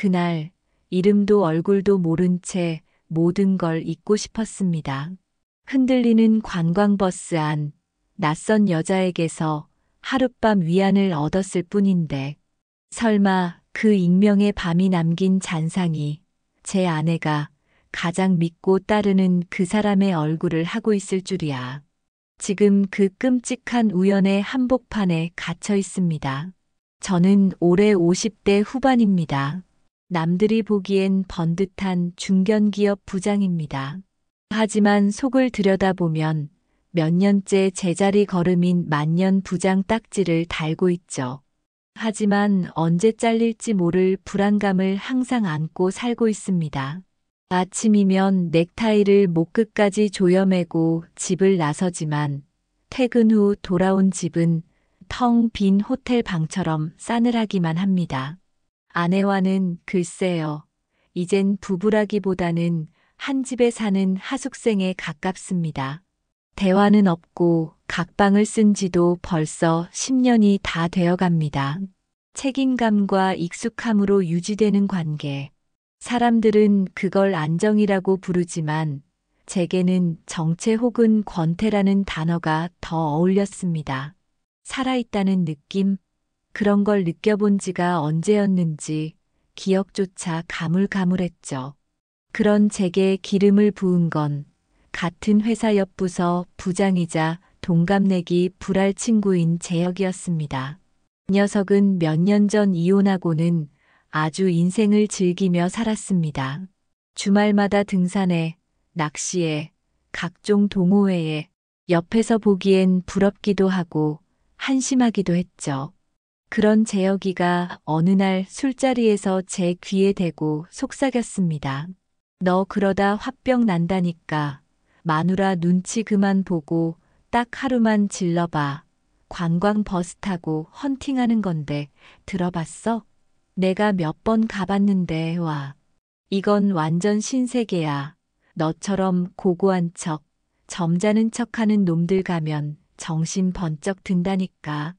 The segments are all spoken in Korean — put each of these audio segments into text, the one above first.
그날 이름도 얼굴도 모른 채 모든 걸 잊고 싶었습니다. 흔들리는 관광버스 안, 낯선 여자에게서 하룻밤 위안을 얻었을 뿐인데 설마 그 익명의 밤이 남긴 잔상이 제 아내가 가장 믿고 따르는 그 사람의 얼굴을 하고 있을 줄이야. 지금 그 끔찍한 우연의 한복판에 갇혀 있습니다. 저는 올해 50대 후반입니다. 남들이 보기엔 번듯한 중견기업 부장입니다. 하지만 속을 들여다보면 몇 년째 제자리 걸음인 만년 부장 딱지를 달고 있죠. 하지만 언제 잘릴지 모를 불안감을 항상 안고 살고 있습니다. 아침이면 넥타이를 목끝까지 조여매고 집을 나서지만 퇴근 후 돌아온 집은 텅 빈 호텔 방처럼 싸늘하기만 합니다. 아내와는 글쎄요, 이젠 부부라기보다는 한 집에 사는 하숙생에 가깝습니다. 대화는 없고 각방을 쓴 지도 벌써 10년이 다 되어 갑니다. 책임감과 익숙함으로 유지되는 관계. 사람들은 그걸 안정이라고 부르지만 제게는 정체 혹은 권태라는 단어가 더 어울렸습니다. 살아있다는 느낌? 그런 걸 느껴본 지가 언제였는지 기억조차 가물가물했죠. 그런 제게 기름을 부은 건 같은 회사 옆 부서 부장이자 동갑내기 불알 친구인 재혁이었습니다. 녀석은 몇 년 전 이혼하고는 아주 인생을 즐기며 살았습니다. 주말마다 등산에, 낚시에, 각종 동호회에 옆에서 보기엔 부럽기도 하고 한심하기도 했죠. 그런 재혁이가 어느 날 술자리에서 제 귀에 대고 속삭였습니다. 너 그러다 화병 난다니까. 마누라 눈치 그만 보고 딱 하루만 질러봐. 관광 버스 타고 헌팅하는 건데 들어봤어? 내가 몇 번 가봤는데 와. 이건 완전 신세계야. 너처럼 고고한 척, 점잖은 척하는 놈들 가면 정신 번쩍 든다니까.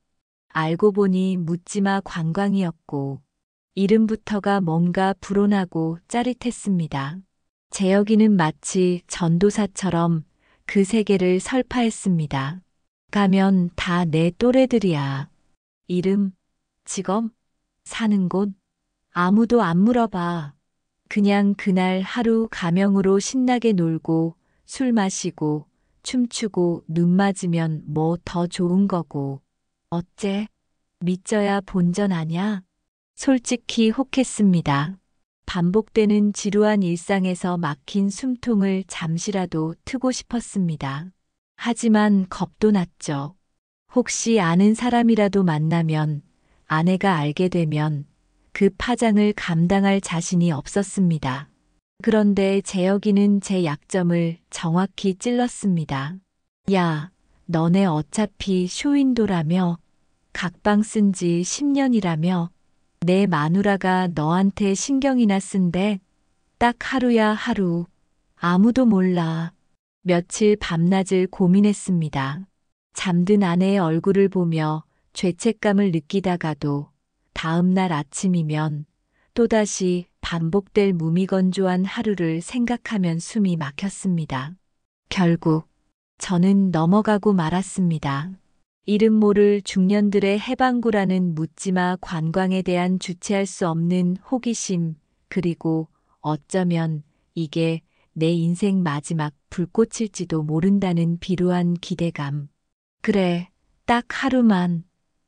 알고 보니 묻지마 관광이었고 이름부터가 뭔가 불온하고 짜릿했습니다. 재혁이는 마치 전도사처럼 그 세계를 설파했습니다. 가면 다 내 또래들이야. 이름, 직업, 사는 곳, 아무도 안 물어봐. 그냥 그날 하루 가명으로 신나게 놀고 술 마시고 춤추고 눈 맞으면 뭐 더 좋은 거고. 어째? 믿져야 본전 아냐? 솔직히 혹했습니다. 반복되는 지루한 일상에서 막힌 숨통을 잠시라도 트고 싶었습니다. 하지만 겁도 났죠. 혹시 아는 사람이라도 만나면, 아내가 알게 되면 그 파장을 감당할 자신이 없었습니다. 그런데 재혁이는 제 약점을 정확히 찔렀습니다. 야, 너네 어차피 쇼윈도라며, 각방 쓴 지 10년이라며, 내 마누라가 너한테 신경이나 쓴대? 딱 하루야 하루. 아무도 몰라. 며칠 밤낮을 고민했습니다. 잠든 아내의 얼굴을 보며 죄책감을 느끼다가도 다음 날 아침이면 또다시 반복될 무미건조한 하루를 생각하면 숨이 막혔습니다. 결국 저는 넘어가고 말았습니다. 이름 모를 중년들의 해방구라는 묻지마 관광에 대한 주체할 수 없는 호기심, 그리고 어쩌면 이게 내 인생 마지막 불꽃일지도 모른다는 비루한 기대감. 그래, 딱 하루만.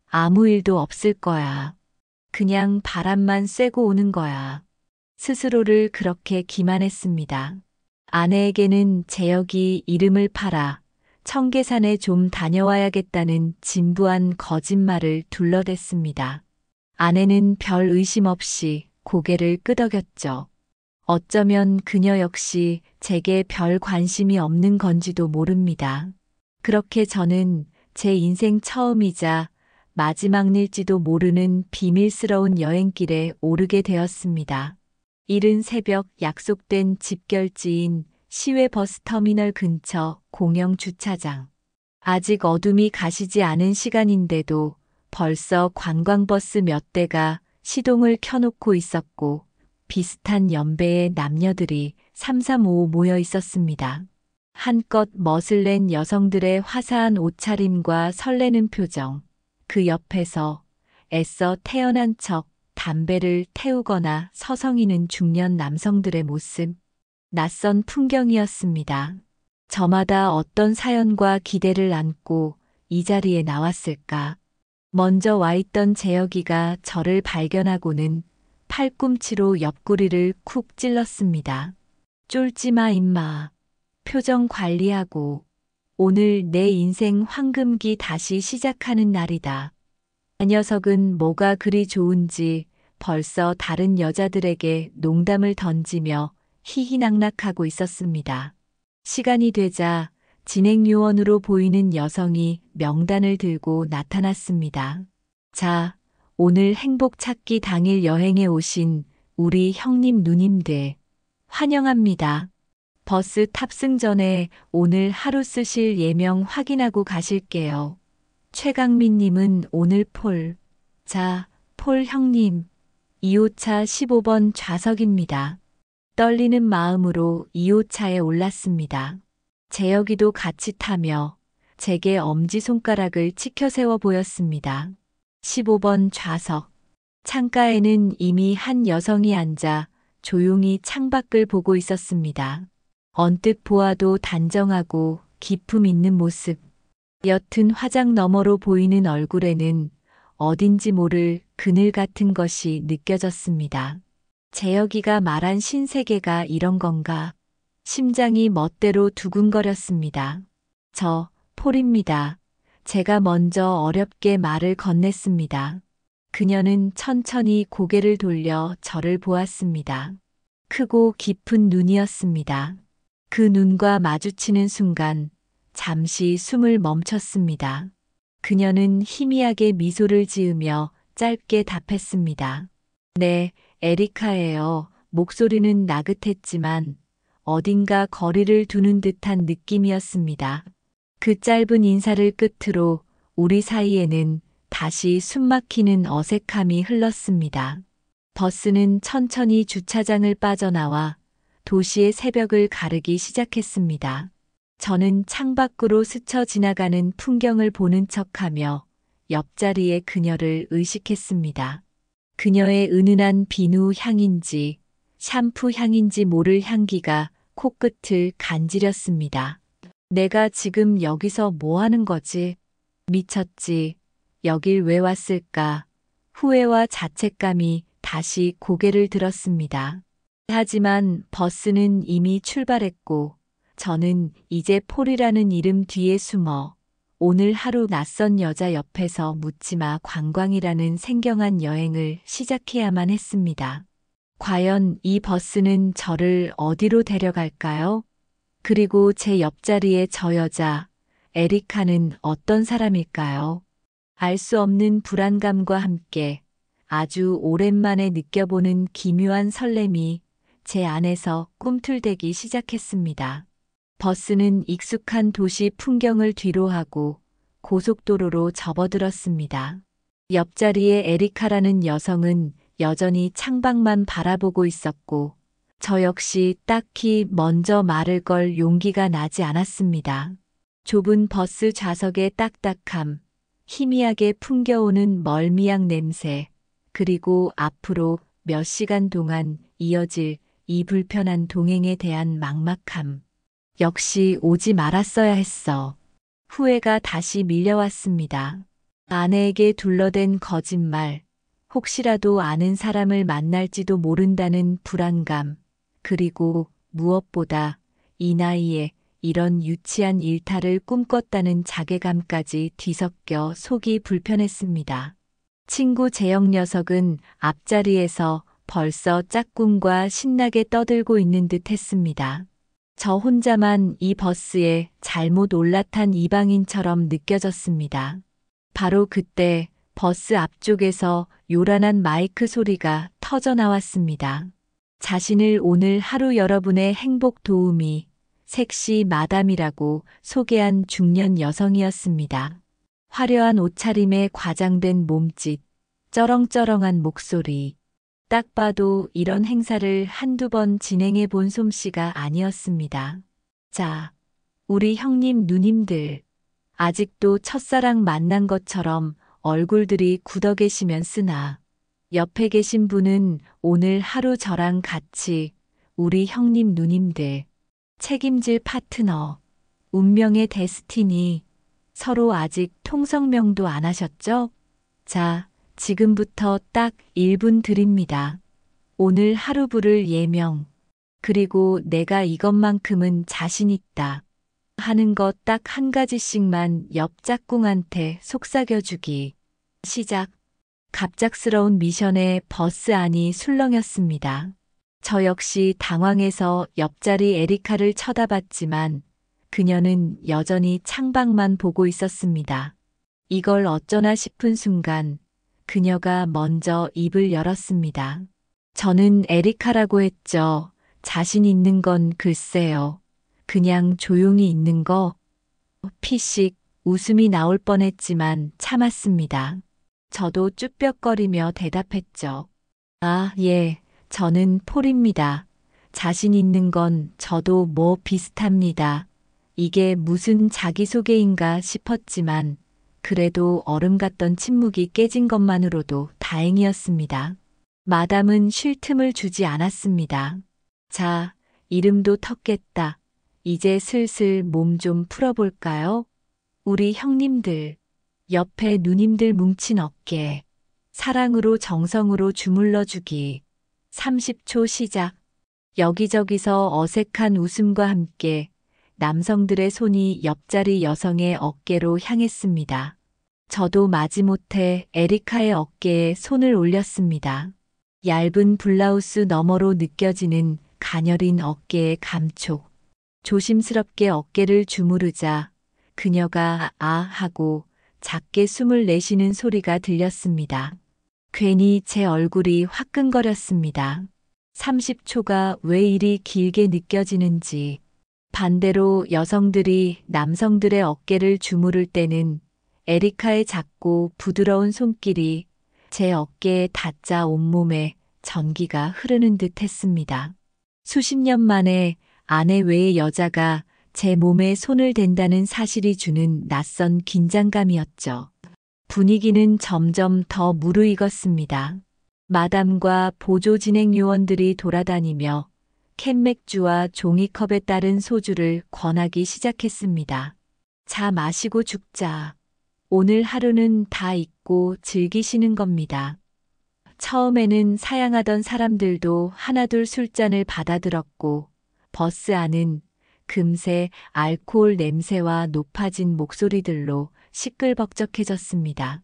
아무 일도 없을 거야. 그냥 바람만 쐬고 오는 거야. 스스로를 그렇게 기만했습니다. 아내에게는 재혁이 이름을 팔아 청계산에 좀 다녀와야겠다는 진부한 거짓말을 둘러댔습니다. 아내는 별 의심 없이 고개를 끄덕였죠. 어쩌면 그녀 역시 제게 별 관심이 없는 건지도 모릅니다. 그렇게 저는 제 인생 처음이자 마지막일지도 모르는 비밀스러운 여행길에 오르게 되었습니다. 이른 새벽 약속된 집결지인 시외버스터미널 근처 공영 주차장. 아직 어둠이 가시지 않은 시간인데도 벌써 관광버스 몇 대가 시동을 켜놓고 있었고 비슷한 연배의 남녀들이 삼삼오오 모여 있었습니다. 한껏 멋을 낸 여성들의 화사한 옷차림과 설레는 표정, 그 옆에서 애써 태연한 척 담배를 태우거나 서성이는 중년 남성들의 모습, 낯선 풍경이었습니다. 저마다 어떤 사연과 기대를 안고 이 자리에 나왔을까? 먼저 와 있던 재혁이가 저를 발견하고는 팔꿈치로 옆구리를 쿡 찔렀습니다. 쫄지 마, 임마. 표정 관리하고. 오늘 내 인생 황금기 다시 시작하는 날이다. 그 녀석은 뭐가 그리 좋은지 벌써 다른 여자들에게 농담을 던지며 희희낙낙하고 있었습니다. 시간이 되자 진행요원으로 보이는 여성이 명단을 들고 나타났습니다. 자, 오늘 행복 찾기 당일 여행에 오신 우리 형님 누님들 환영합니다. 버스 탑승 전에 오늘 하루 쓰실 예명 확인하고 가실게요. 최강민 님은 오늘 폴. 자, 폴 형님. 2호차 15번 좌석입니다. 떨리는 마음으로 2호차에 올랐습니다. 재혁이도 같이 타며 제게 엄지손가락을 치켜 세워 보였습니다. 15번 좌석. 창가에는 이미 한 여성이 앉아 조용히 창밖을 보고 있었습니다. 언뜻 보아도 단정하고 기품 있는 모습. 옅은 화장 너머로 보이는 얼굴에는 어딘지 모를 그늘 같은 것이 느껴졌습니다. 재혁이가 말한 신세계가 이런 건가? 심장이 멋대로 두근거렸습니다. 저, 폴입니다. 제가 먼저 어렵게 말을 건넸습니다. 그녀는 천천히 고개를 돌려 저를 보았습니다. 크고 깊은 눈이었습니다. 그 눈과 마주치는 순간 잠시 숨을 멈췄습니다. 그녀는 희미하게 미소를 지으며 짧게 답했습니다. 네, 에리카예요. 목소리는 나긋했지만 어딘가 거리를 두는 듯한 느낌이었습니다. 그 짧은 인사를 끝으로 우리 사이에는 다시 숨막히는 어색함이 흘렀습니다. 버스는 천천히 주차장을 빠져나와 도시의 새벽을 가르기 시작했습니다. 저는 창밖으로 스쳐 지나가는 풍경을 보는 척하며 옆자리의 그녀를 의식했습니다. 그녀의 은은한 비누 향인지 샴푸 향인지 모를 향기가 코끝을 간지렸습니다. 내가 지금 여기서 뭐 하는 거지? 미쳤지. 여길 왜 왔을까? 후회와 자책감이 다시 고개를 들었습니다. 하지만 버스는 이미 출발했고 저는 이제 폴이라는 이름 뒤에 숨어 오늘 하루 낯선 여자 옆에서 묻지마 관광이라는 생경한 여행을 시작해야만 했습니다. 과연 이 버스는 저를 어디로 데려갈까요? 그리고 제 옆자리의 저 여자, 에리카는 어떤 사람일까요? 알 수 없는 불안감과 함께 아주 오랜만에 느껴보는 기묘한 설렘이 제 안에서 꿈틀대기 시작했습니다. 버스는 익숙한 도시 풍경을 뒤로하고 고속도로로 접어들었습니다. 옆자리의 에리카라는 여성은 여전히 창밖만 바라보고 있었고 저 역시 딱히 먼저 말을 걸 용기가 나지 않았습니다. 좁은 버스 좌석의 딱딱함, 희미하게 풍겨오는 멀미약 냄새, 그리고 앞으로 몇 시간 동안 이어질 이 불편한 동행에 대한 막막함. 역시 오지 말았어야 했어. 후회가 다시 밀려왔습니다. 아내에게 둘러댄 거짓말, 혹시라도 아는 사람을 만날지도 모른다는 불안감, 그리고 무엇보다 이 나이에 이런 유치한 일탈을 꿈꿨다는 자괴감까지 뒤섞여 속이 불편했습니다. 친구 재영 녀석은 앞자리에서 벌써 짝꿍과 신나게 떠들고 있는 듯 했습니다. 저 혼자만 이 버스에 잘못 올라탄 이방인처럼 느껴졌습니다. 바로 그때 버스 앞쪽에서 요란한 마이크 소리가 터져 나왔습니다. 자신을 오늘 하루 여러분의 행복 도우미, 섹시 마담이라고 소개한 중년 여성이었습니다. 화려한 옷차림에 과장된 몸짓, 쩌렁쩌렁한 목소리. 딱 봐도 이런 행사를 한두 번 진행해 본 솜씨가 아니었습니다. 자, 우리 형님 누님들, 아직도 첫사랑 만난 것처럼 얼굴들이 굳어 계시면 쓰나, 옆에 계신 분은 오늘 하루 저랑 같이 우리 형님 누님들, 책임질 파트너, 운명의 데스티니, 서로 아직 통성명도 안 하셨죠? 자, 지금부터 딱 1분 드립니다. 오늘 하루 부를 예명, 그리고 내가 이것만큼은 자신 있다 하는 것 딱 한 가지씩만 옆 짝꿍한테 속삭여주기. 시작. 갑작스러운 미션에 버스 안이 술렁였습니다. 저 역시 당황해서 옆자리 에리카를 쳐다봤지만 그녀는 여전히 창밖만 보고 있었습니다. 이걸 어쩌나 싶은 순간 그녀가 먼저 입을 열었습니다. 저는 에리카라고 했죠. 자신 있는 건 글쎄요. 그냥 조용히 있는 거. 피식 웃음이 나올 뻔했지만 참았습니다. 저도 쭈뼛거리며 대답했죠. 아, 예, 저는 폴입니다. 자신 있는 건 저도 뭐 비슷합니다. 이게 무슨 자기소개인가 싶었지만 그래도 얼음 같던 침묵이 깨진 것만으로도 다행이었습니다. 마담은 쉴 틈을 주지 않았습니다. 자, 이름도 텄겠다. 이제 슬슬 몸 좀 풀어볼까요? 우리 형님들, 옆에 누님들 뭉친 어깨, 사랑으로 정성으로 주물러주기. 30초 시작. 여기저기서 어색한 웃음과 함께 남성들의 손이 옆자리 여성의 어깨로 향했습니다. 저도 마지못해 에리카의 어깨에 손을 올렸습니다. 얇은 블라우스 너머로 느껴지는 가녀린 어깨의 감촉. 조심스럽게 어깨를 주무르자 그녀가 아 하고 작게 숨을 내쉬는 소리가 들렸습니다. 괜히 제 얼굴이 화끈거렸습니다. 30초가 왜 이리 길게 느껴지는지. 반대로 여성들이 남성들의 어깨를 주무를 때는 에리카의 작고 부드러운 손길이 제 어깨에 닿자 온몸에 전기가 흐르는 듯 했습니다. 수십 년 만에 아내 외의 여자가 제 몸에 손을 댄다는 사실이 주는 낯선 긴장감이었죠. 분위기는 점점 더 무르익었습니다. 마담과 보조 진행 요원들이 돌아다니며 캔맥주와 종이컵에 따른 소주를 권하기 시작했습니다. 자, 마시고 죽자. 오늘 하루는 다 잊고 즐기시는 겁니다. 처음에는 사양하던 사람들도 하나둘 술잔을 받아들었고 버스 안은 금세 알코올 냄새와 높아진 목소리들로 시끌벅적해졌습니다.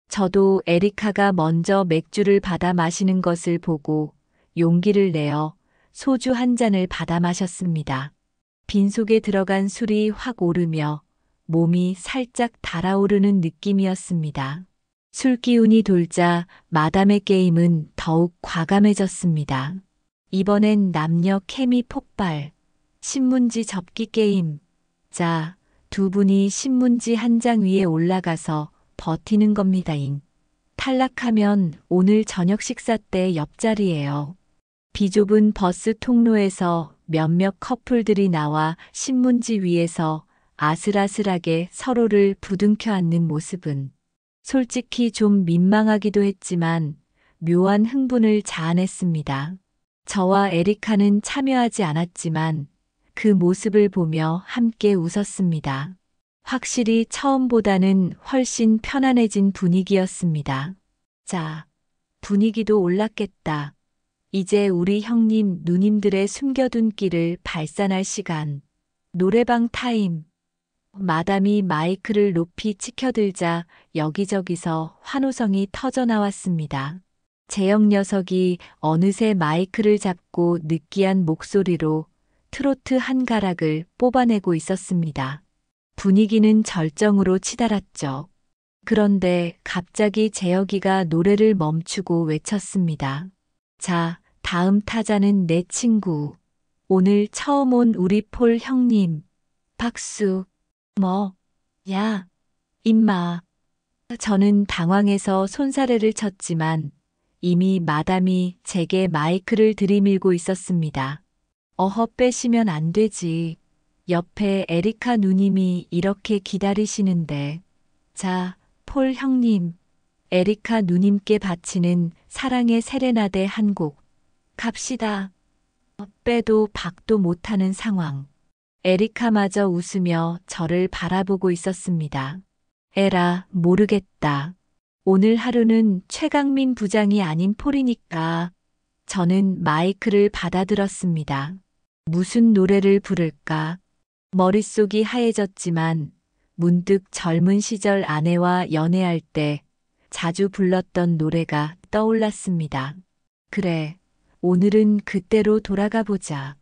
저도 에리카가 먼저 맥주를 받아 마시는 것을 보고 용기를 내어 소주 한 잔을 받아 마셨습니다. 빈속에 들어간 술이 확 오르며 몸이 살짝 달아오르는 느낌이었습니다. 술 기운이 돌자 마담의 게임은 더욱 과감해졌습니다. 이번엔 남녀 케미 폭발, 신문지 접기 게임. 자, 두 분이 신문지 한 장 위에 올라가서 버티는 겁니다잉. 탈락하면 오늘 저녁 식사 때 옆자리예요. 비좁은 버스 통로에서 몇몇 커플들이 나와 신문지 위에서 아슬아슬하게 서로를 부둥켜 안는 모습은 솔직히 좀 민망하기도 했지만 묘한 흥분을 자아냈습니다. 저와 에리카는 참여하지 않았지만 그 모습을 보며 함께 웃었습니다. 확실히 처음보다는 훨씬 편안해진 분위기였습니다. 자, 분위기도 올랐겠다. 이제 우리 형님, 누님들의 숨겨둔 끼를 발산할 시간. 노래방 타임. 마담이 마이크를 높이 치켜들자 여기저기서 환호성이 터져 나왔습니다. 재영 녀석이 어느새 마이크를 잡고 느끼한 목소리로 트로트 한 가락을 뽑아내고 있었습니다. 분위기는 절정으로 치달았죠. 그런데 갑자기 재혁이가 노래를 멈추고 외쳤습니다. 자, 다음 타자는 내 친구. 오늘 처음 온 우리 폴 형님. 박수. 뭐, 야, 임마. 저는 당황해서 손사래를 쳤지만 이미 마담이 제게 마이크를 들이밀고 있었습니다. 어허, 빼시면 안 되지. 옆에 에리카 누님이 이렇게 기다리시는데. 자, 폴 형님, 에리카 누님께 바치는 사랑의 세레나데 한 곡. 갑시다. 빼도 박도 못하는 상황. 에리카마저 웃으며 저를 바라보고 있었습니다. 에라, 모르겠다. 오늘 하루는 최강민 부장이 아닌 폴이니까. 저는 마이크를 받아들었습니다. 무슨 노래를 부를까? 머릿속이 하얘졌지만 문득 젊은 시절 아내와 연애할 때 자주 불렀던 노래가 떠올랐습니다. 그래, 오늘은 그때로 돌아가 보자.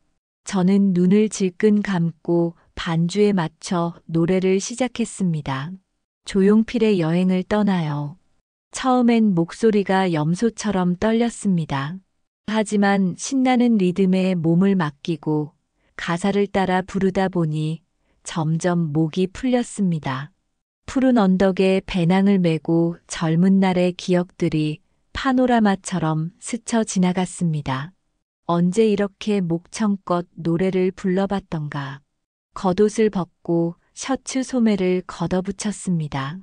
저는 눈을 질끈 감고 반주에 맞춰 노래를 시작했습니다. 조용필의 여행을 떠나요. 처음엔 목소리가 염소처럼 떨렸습니다. 하지만 신나는 리듬에 몸을 맡기고 가사를 따라 부르다 보니 점점 목이 풀렸습니다. 푸른 언덕에 배낭을 메고 젊은 날의 기억들이 파노라마처럼 스쳐 지나갔습니다. 언제 이렇게 목청껏 노래를 불러봤던가. 겉옷을 벗고 셔츠 소매를 걷어붙였습니다.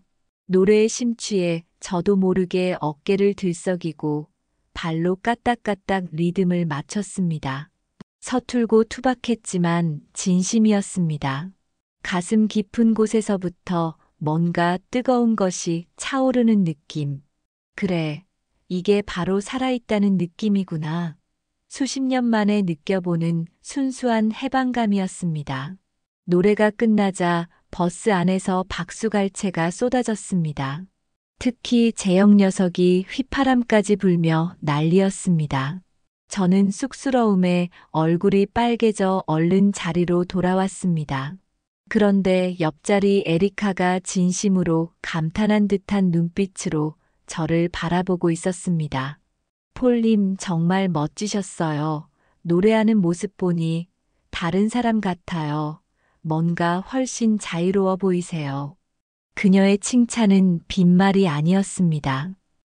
노래에 심취해 저도 모르게 어깨를 들썩이고 발로 까딱까딱 리듬을 맞췄습니다. 서툴고 투박했지만 진심이었습니다. 가슴 깊은 곳에서부터 뭔가 뜨거운 것이 차오르는 느낌. 그래, 이게 바로 살아있다는 느낌이구나. 수십 년 만에 느껴보는 순수한 해방감이었습니다. 노래가 끝나자 버스 안에서 박수갈채가 쏟아졌습니다. 특히 재영 녀석이 휘파람까지 불며 난리였습니다. 저는 쑥스러움에 얼굴이 빨개져 얼른 자리로 돌아왔습니다. 그런데 옆자리 에리카가 진심으로 감탄한 듯한 눈빛으로 저를 바라보고 있었습니다. 폴님 정말 멋지셨어요. 노래하는 모습 보니 다른 사람 같아요. 뭔가 훨씬 자유로워 보이세요. 그녀의 칭찬은 빈말이 아니었습니다.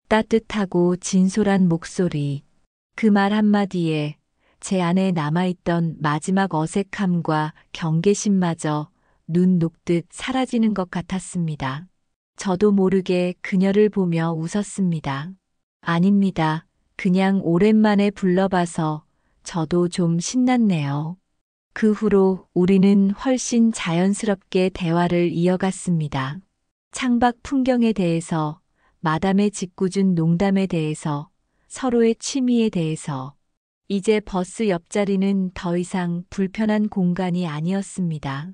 따뜻하고 진솔한 목소리. 그 말 한마디에 제 안에 남아있던 마지막 어색함과 경계심마저 눈 녹듯 사라지는 것 같았습니다. 저도 모르게 그녀를 보며 웃었습니다. 아닙니다. 그냥 오랜만에 불러봐서 저도 좀 신났네요. 그 후로 우리는 훨씬 자연스럽게 대화를 이어갔습니다. 창밖 풍경에 대해서, 마담의 짓궂은 농담에 대해서, 서로의 취미에 대해서. 이제 버스 옆자리는 더 이상 불편한 공간이 아니었습니다.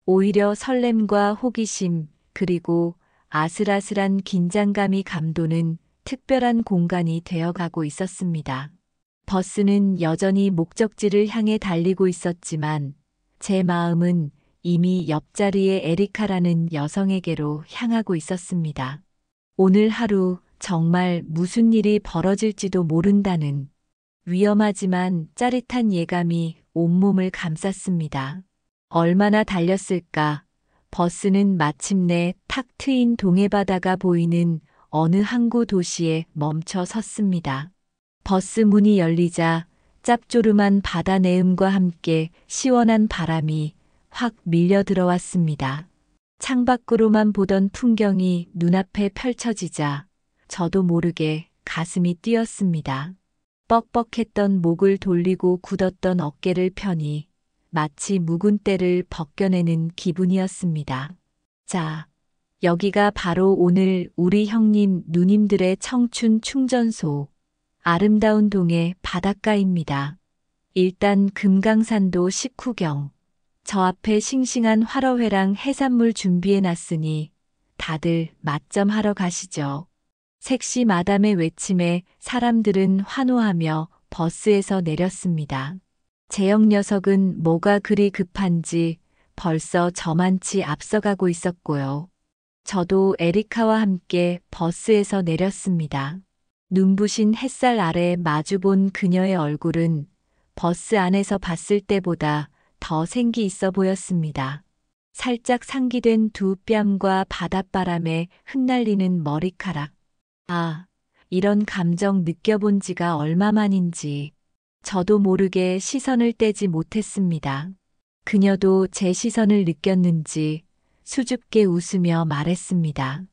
오히려 설렘과 호기심, 그리고 아슬아슬한 긴장감이 감도는 특별한 공간이 되어가고 있었습니다. 버스는 여전히 목적지를 향해 달리고 있었지만 제 마음은 이미 옆자리의 에리카라는 여성에게로 향하고 있었습니다. 오늘 하루 정말 무슨 일이 벌어질지도 모른다는 위험하지만 짜릿한 예감이 온몸을 감쌌습니다. 얼마나 달렸을까? 버스는 마침내 탁 트인 동해바다가 보이는 어느 항구 도시에 멈춰 섰습니다. 버스 문이 열리자 짭조름한 바다 내음과 함께 시원한 바람이 확 밀려 들어왔습니다. 창밖으로만 보던 풍경이 눈앞에 펼쳐지자 저도 모르게 가슴이 뛰었습니다. 뻑뻑했던 목을 돌리고 굳었던 어깨를 펴니 마치 묵은 때를 벗겨내는 기분이었습니다. 자, 여기가 바로 오늘 우리 형님 누님들의 청춘 충전소. 아름다운 동해 바닷가입니다. 일단 금강산도 식후경. 저 앞에 싱싱한 활어회랑 해산물 준비해 놨으니 다들 맛점하러 가시죠. 섹시 마담의 외침에 사람들은 환호하며 버스에서 내렸습니다. 재영 녀석은 뭐가 그리 급한지 벌써 저만치 앞서가고 있었고요. 저도 에리카와 함께 버스에서 내렸습니다. 눈부신 햇살 아래 마주본 그녀의 얼굴은 버스 안에서 봤을 때보다 더 생기 있어 보였습니다. 살짝 상기된 두 뺨과 바닷바람에 흩날리는 머리카락. 아, 이런 감정 느껴본 지가 얼마만인지 저도 모르게 시선을 떼지 못했습니다. 그녀도 제 시선을 느꼈는지 수줍게 웃으며 말했습니다.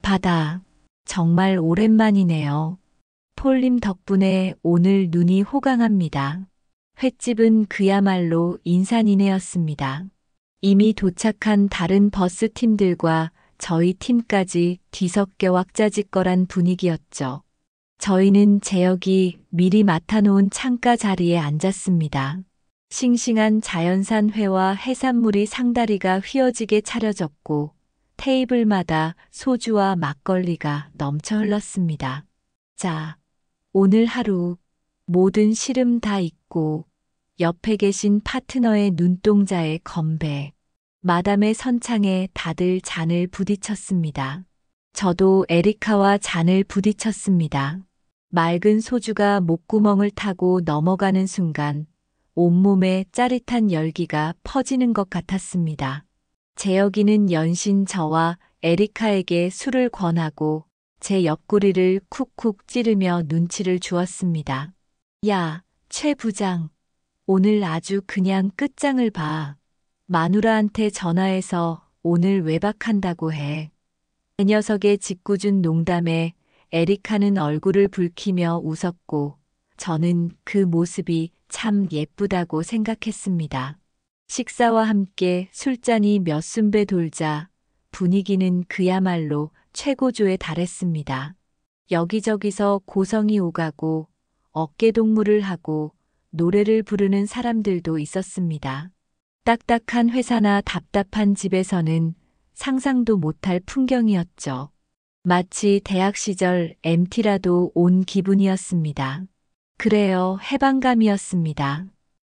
바다, 정말 오랜만이네요. 폴님 덕분에 오늘 눈이 호강합니다. 횟집은 그야말로 인산인해였습니다. 이미 도착한 다른 버스 팀들과 저희 팀까지 뒤섞여 왁자지껄한 분위기였죠. 저희는 제역이 미리 맡아놓은 창가 자리에 앉았습니다. 싱싱한 자연산 회와 해산물이 상다리가 휘어지게 차려졌고 테이블마다 소주와 막걸리가 넘쳐 흘렀습니다. 자, 오늘 하루 모든 시름 다 잊고 옆에 계신 파트너의 눈동자에 건배. 마담의 선창에 다들 잔을 부딪혔습니다. 저도 에리카와 잔을 부딪혔습니다. 맑은 소주가 목구멍을 타고 넘어가는 순간 온몸에 짜릿한 열기가 퍼지는 것 같았습니다. 재혁이는 연신 저와 에리카에게 술을 권하고 제 옆구리를 쿡쿡 찌르며 눈치를 주었습니다. 야, 최 부장. 오늘 아주 그냥 끝장을 봐. 마누라한테 전화해서 오늘 외박한다고 해. 그 녀석의 짓궂은 농담에 에리카는 얼굴을 붉히며 웃었고 저는 그 모습이 참 예쁘다고 생각했습니다. 식사와 함께 술잔이 몇 순배 돌자 분위기는 그야말로 최고조에 달했습니다. 여기저기서 고성이 오가고 어깨동무를 하고 노래를 부르는 사람들도 있었습니다. 딱딱한 회사나 답답한 집에서는 상상도 못할 풍경이었죠. 마치 대학 시절 MT라도 온 기분이었습니다. 그래요, 해방감이었습니다.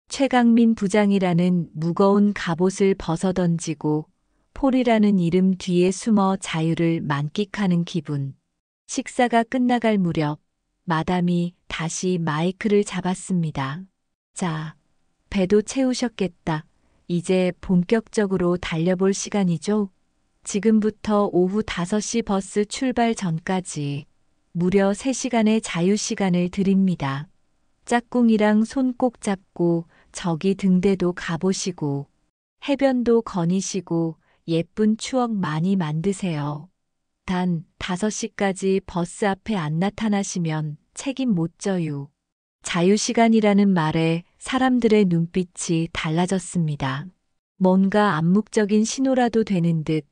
최강민 부장이라는 무거운 갑옷을 벗어던지고 폴이라는 이름 뒤에 숨어 자유를 만끽하는 기분. 식사가 끝나갈 무렵 마담이 다시 마이크를 잡았습니다. 자, 배도 채우셨겠다. 이제 본격적으로 달려볼 시간이죠? 지금부터 오후 5시 버스 출발 전까지 무려 3시간의 자유시간을 드립니다. 짝꿍이랑 손 꼭 잡고 저기 등대도 가보시고 해변도 거니시고 예쁜 추억 많이 만드세요. 단 5시까지 버스 앞에 안 나타나시면 책임 못 져요. 자유시간이라는 말에 사람들의 눈빛이 달라졌습니다. 뭔가 암묵적인 신호라도 되는 듯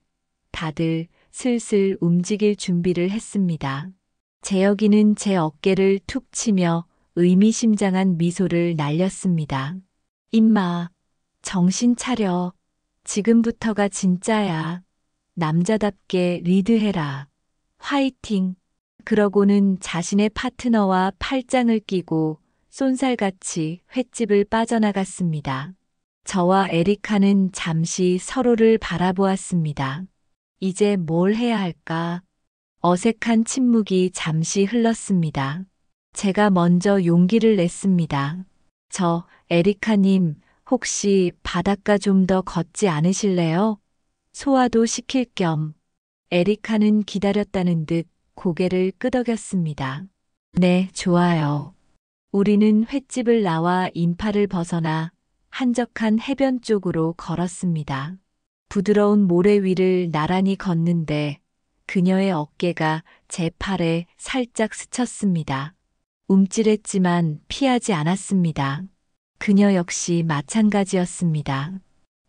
다들 슬슬 움직일 준비를 했습니다. 재혁이는 제 어깨를 툭 치며 의미심장한 미소를 날렸습니다. 임마, 정신 차려. 지금부터가 진짜야. 남자답게 리드해라. 화이팅. 그러고는 자신의 파트너와 팔짱을 끼고 쏜살같이 횟집을 빠져나갔습니다. 저와 에리카는 잠시 서로를 바라보았습니다. 이제 뭘 해야 할까? 어색한 침묵이 잠시 흘렀습니다. 제가 먼저 용기를 냈습니다. 에리카님, 혹시 바닷가 좀 더 걷지 않으실래요? 소화도 시킬 겸. 에리카는 기다렸다는 듯 고개를 끄덕였습니다. 네, 좋아요. 우리는 횟집을 나와 인파를 벗어나 한적한 해변 쪽으로 걸었습니다. 부드러운 모래 위를 나란히 걷는데 그녀의 어깨가 제 팔에 살짝 스쳤습니다. 움찔했지만 피하지 않았습니다. 그녀 역시 마찬가지였습니다.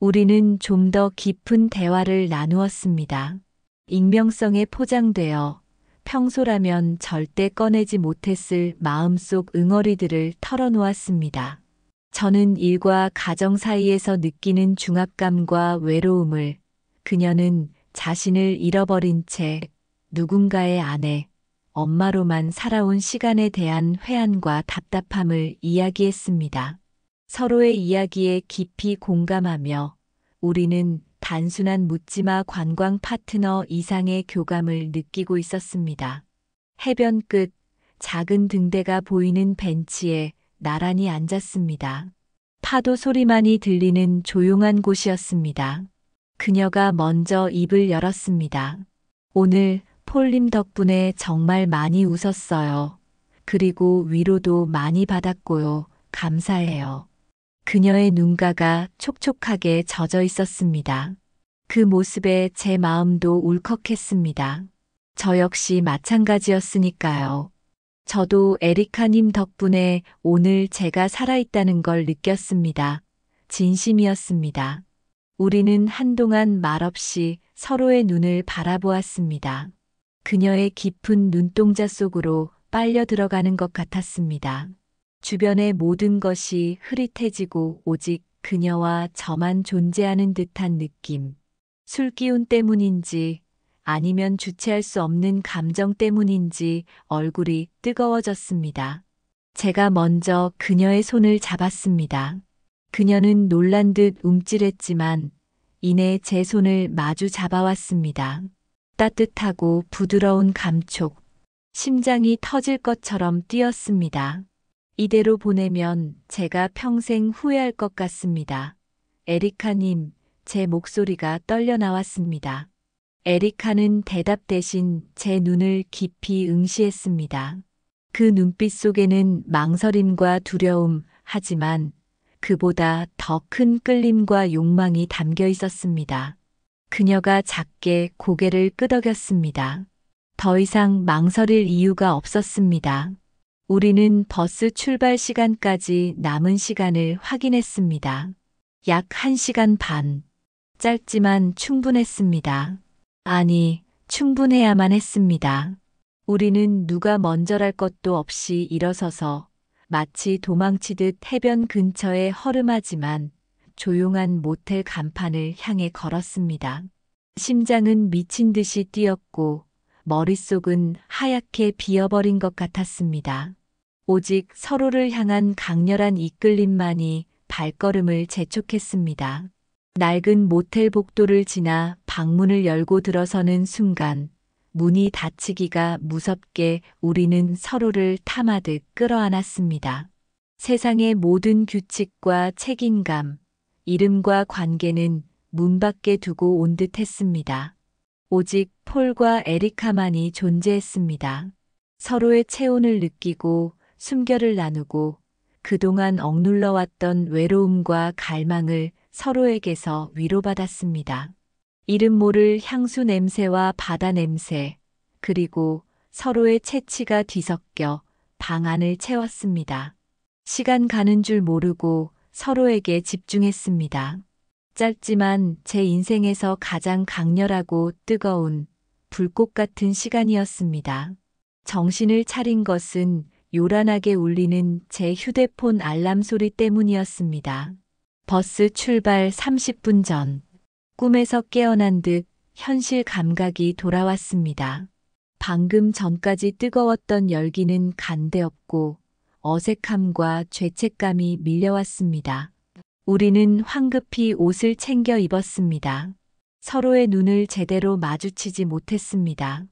우리는 좀 더 깊은 대화를 나누었습니다. 익명성에 포장되어 평소라면 절대 꺼내지 못했을 마음속 응어리들을 털어놓았습니다. 저는 일과 가정 사이에서 느끼는 중압감과 외로움을, 그녀는 자신을 잃어버린 채 누군가의 아내, 엄마로만 살아온 시간에 대한 회한과 답답함을 이야기했습니다. 서로의 이야기에 깊이 공감하며 우리는 단순한 묻지마 관광 파트너 이상의 교감을 느끼고 있었습니다. 해변 끝 작은 등대가 보이는 벤치에 나란히 앉았습니다. 파도 소리만이 들리는 조용한 곳이었습니다. 그녀가 먼저 입을 열었습니다. 오늘 폴님 덕분에 정말 많이 웃었어요. 그리고 위로도 많이 받았고요. 감사해요. 그녀의 눈가가 촉촉하게 젖어 있었습니다. 그 모습에 제 마음도 울컥했습니다. 저 역시 마찬가지였으니까요. 저도 에리카님 덕분에 오늘 제가 살아있다는 걸 느꼈습니다. 진심이었습니다. 우리는 한동안 말없이 서로의 눈을 바라보았습니다. 그녀의 깊은 눈동자 속으로 빨려 들어가는 것 같았습니다. 주변의 모든 것이 흐릿해지고 오직 그녀와 저만 존재하는 듯한 느낌. 술 기운 때문인지 아니면 주체할 수 없는 감정 때문인지 얼굴이 뜨거워졌습니다. 제가 먼저 그녀의 손을 잡았습니다. 그녀는 놀란 듯 움찔했지만 이내 제 손을 마주 잡아왔습니다. 따뜻하고 부드러운 감촉, 심장이 터질 것처럼 뛰었습니다. 이대로 보내면 제가 평생 후회할 것 같습니다. 에리카님, 제 목소리가 떨려 나왔습니다. 에리카는 대답 대신 제 눈을 깊이 응시했습니다. 그 눈빛 속에는 망설임과 두려움, 하지만 그보다 더 큰 끌림과 욕망이 담겨 있었습니다. 그녀가 작게 고개를 끄덕였습니다. 더 이상 망설일 이유가 없었습니다. 우리는 버스 출발 시간까지 남은 시간을 확인했습니다. 약 1시간 반. 짧지만 충분했습니다. 아니, 충분해야만 했습니다. 우리는 누가 먼저랄 것도 없이 일어서서 마치 도망치듯 해변 근처의 허름하지만 조용한 모텔 간판을 향해 걸었습니다. 심장은 미친 듯이 뛰었고 머릿속은 하얗게 비어버린 것 같았습니다. 오직 서로를 향한 강렬한 이끌림만이 발걸음을 재촉했습니다. 낡은 모텔 복도를 지나 방문을 열고 들어서는 순간 문이 닫히기가 무섭게 우리는 서로를 탐하듯 끌어안았습니다. 세상의 모든 규칙과 책임감, 이름과 관계는 문 밖에 두고 온 듯 했습니다. 오직 폴과 에리카만이 존재했습니다. 서로의 체온을 느끼고 숨결을 나누고 그동안 억눌러왔던 외로움과 갈망을 서로에게서 위로받았습니다. 이름 모를 향수 냄새와 바다 냄새, 그리고 서로의 체취가 뒤섞여 방 안을 채웠습니다. 시간 가는 줄 모르고 서로에게 집중했습니다. 짧지만 제 인생에서 가장 강렬하고 뜨거운 불꽃 같은 시간이었습니다. 정신을 차린 것은 요란하게 울리는 제 휴대폰 알람 소리 때문이었습니다. 버스 출발 30분 전. 꿈에서 깨어난 듯 현실 감각이 돌아왔습니다. 방금 전까지 뜨거웠던 열기는 간데없고 어색함과 죄책감이 밀려왔습니다. 우리는 황급히 옷을 챙겨 입었습니다. 서로의 눈을 제대로 마주치지 못했습니다.